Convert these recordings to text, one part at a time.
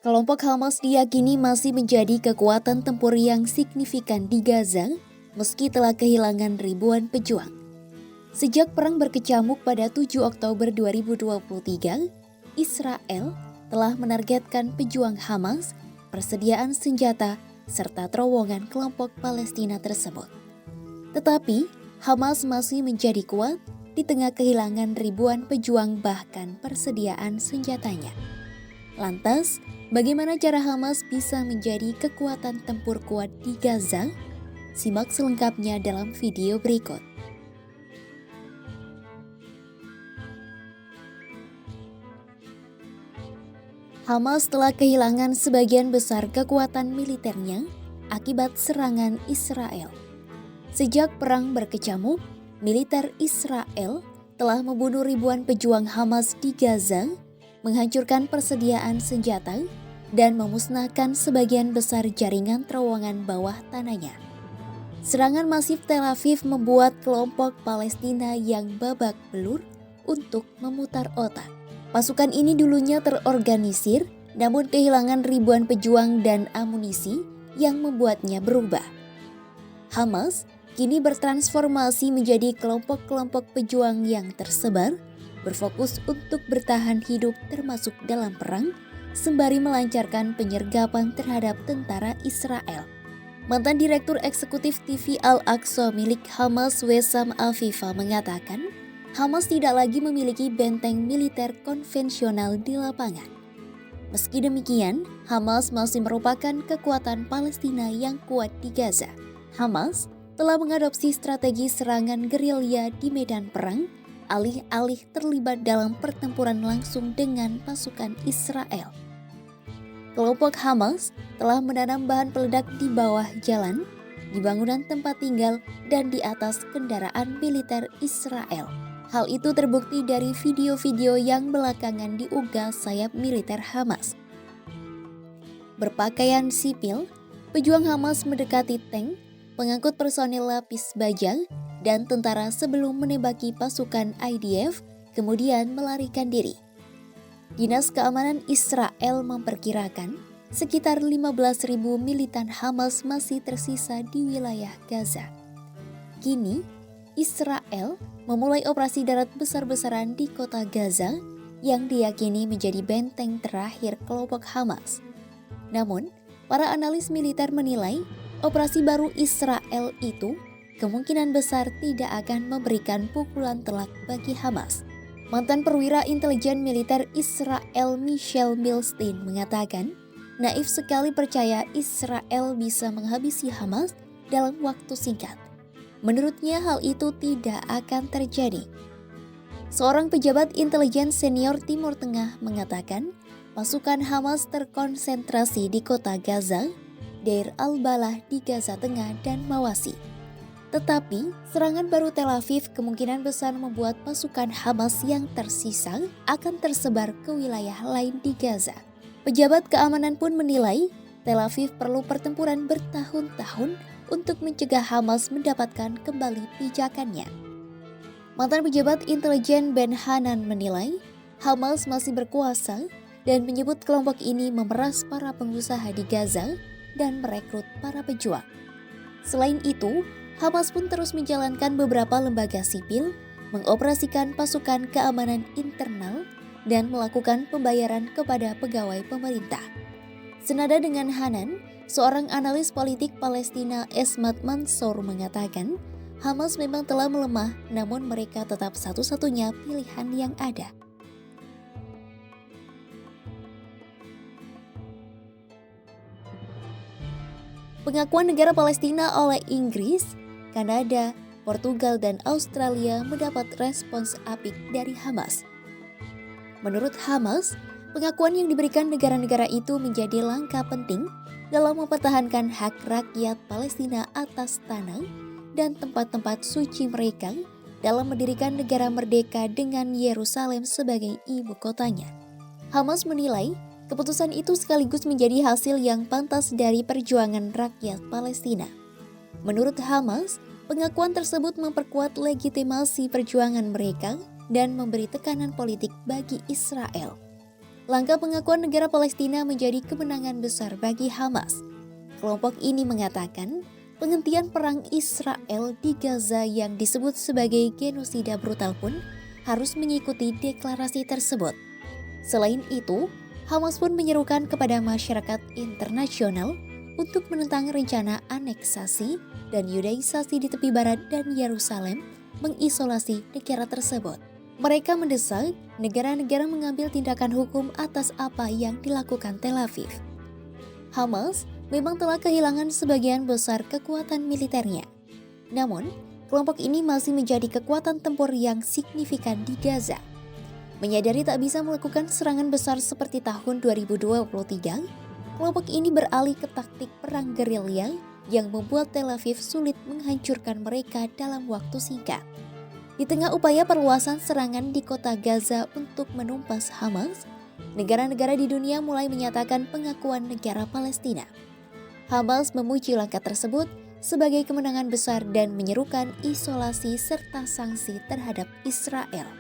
Kelompok Hamas diyakini masih menjadi kekuatan tempur yang signifikan di Gaza meski telah kehilangan ribuan pejuang. Sejak perang berkecamuk pada 7 Oktober 2023, Israel telah menargetkan pejuang Hamas, persediaan senjata, serta terowongan kelompok Palestina tersebut. Tetapi, Hamas masih menjadi kuat di tengah kehilangan ribuan pejuang bahkan persediaan senjatanya. Lantas, bagaimana cara Hamas bisa menjadi kekuatan tempur kuat di Gaza? Simak selengkapnya dalam video berikut. Hamas telah kehilangan sebagian besar kekuatan militernya akibat serangan Israel. Sejak perang berkecamuk, militer Israel telah membunuh ribuan pejuang Hamas di Gaza, menghancurkan persediaan senjata, dan memusnahkan sebagian besar jaringan terowongan bawah tanahnya. Serangan masif Tel Aviv membuat kelompok Palestina yang babak belur untuk memutar otak. Pasukan ini dulunya terorganisir, namun kehilangan ribuan pejuang dan amunisi yang membuatnya berubah. Hamas kini bertransformasi menjadi kelompok-kelompok pejuang yang tersebar, berfokus untuk bertahan hidup termasuk dalam perang, sembari melancarkan penyergapan terhadap tentara Israel. Mantan Direktur Eksekutif TV Al-Aqsa milik Hamas Wessam Afifa mengatakan, Hamas tidak lagi memiliki benteng militer konvensional di lapangan. Meski demikian, Hamas masih merupakan kekuatan Palestina yang kuat di Gaza. Hamas telah mengadopsi strategi serangan gerilya di medan perang, alih-alih terlibat dalam pertempuran langsung dengan pasukan Israel. Kelompok Hamas telah menanam bahan peledak di bawah jalan, di bangunan tempat tinggal, dan di atas kendaraan militer Israel. Hal itu terbukti dari video-video yang belakangan diunggah sayap militer Hamas. Berpakaian sipil, pejuang Hamas mendekati tank, pengangkut personil lapis baja, dan tentara sebelum menembaki pasukan IDF, kemudian melarikan diri. Dinas Keamanan Israel memperkirakan sekitar 15.000 militan Hamas masih tersisa di wilayah Gaza. Kini, Israel memulai operasi darat besar-besaran di kota Gaza yang diyakini menjadi benteng terakhir kelompok Hamas. Namun, para analis militer menilai operasi baru Israel itu kemungkinan besar tidak akan memberikan pukulan telak bagi Hamas. Mantan perwira intelijen militer Israel Michelle Milstein mengatakan, naif sekali percaya Israel bisa menghabisi Hamas dalam waktu singkat. Menurutnya hal itu tidak akan terjadi. Seorang pejabat intelijen senior Timur Tengah mengatakan, pasukan Hamas terkonsentrasi di kota Gaza, Deir al-Balah di Gaza Tengah, dan Mawasi. Tetapi, serangan baru Tel Aviv kemungkinan besar membuat pasukan Hamas yang tersisa akan tersebar ke wilayah lain di Gaza. Pejabat keamanan pun menilai Tel Aviv perlu pertempuran bertahun-tahun untuk mencegah Hamas mendapatkan kembali pijakannya. Mantan pejabat intelijen Ben Hanan menilai Hamas masih berkuasa dan menyebut kelompok ini memeras para pengusaha di Gaza dan merekrut para pejuang. Selain itu, Hamas pun terus menjalankan beberapa lembaga sipil, mengoperasikan pasukan keamanan internal, dan melakukan pembayaran kepada pegawai pemerintah. Senada dengan Hanan, seorang analis politik Palestina Esmat Mansur mengatakan, Hamas memang telah melemah, namun mereka tetap satu-satunya pilihan yang ada. Pengakuan negara Palestina oleh Inggris, Kanada, Portugal, dan Australia mendapat respons apik dari Hamas. Menurut Hamas, pengakuan yang diberikan negara-negara itu menjadi langkah penting dalam mempertahankan hak rakyat Palestina atas tanah dan tempat-tempat suci mereka dalam mendirikan negara merdeka dengan Yerusalem sebagai ibu kotanya. Hamas menilai keputusan itu sekaligus menjadi hasil yang pantas dari perjuangan rakyat Palestina. Menurut Hamas, pengakuan tersebut memperkuat legitimasi perjuangan mereka dan memberi tekanan politik bagi Israel. Langkah pengakuan negara Palestina menjadi kemenangan besar bagi Hamas. Kelompok ini mengatakan penghentian perang Israel di Gaza yang disebut sebagai genosida brutal pun harus mengikuti deklarasi tersebut. Selain itu, Hamas pun menyerukan kepada masyarakat internasional untuk menentang rencana aneksasi dan yudaisasi di tepi barat dan Yerusalem mengisolasi negara tersebut. Mereka mendesak negara-negara mengambil tindakan hukum atas apa yang dilakukan Tel Aviv. Hamas memang telah kehilangan sebagian besar kekuatan militernya. Namun, kelompok ini masih menjadi kekuatan tempur yang signifikan di Gaza. Menyadari tak bisa melakukan serangan besar seperti tahun 2023, kelompok ini beralih ke taktik perang gerilya yang membuat Tel Aviv sulit menghancurkan mereka dalam waktu singkat. Di tengah upaya perluasan serangan di kota Gaza untuk menumpas Hamas, negara-negara di dunia mulai menyatakan pengakuan negara Palestina. Hamas memuji langkah tersebut sebagai kemenangan besar dan menyerukan isolasi serta sanksi terhadap Israel.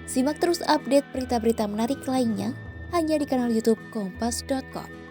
Simak terus update berita-berita menarik lainnya hanya di kanal YouTube Kompas.com.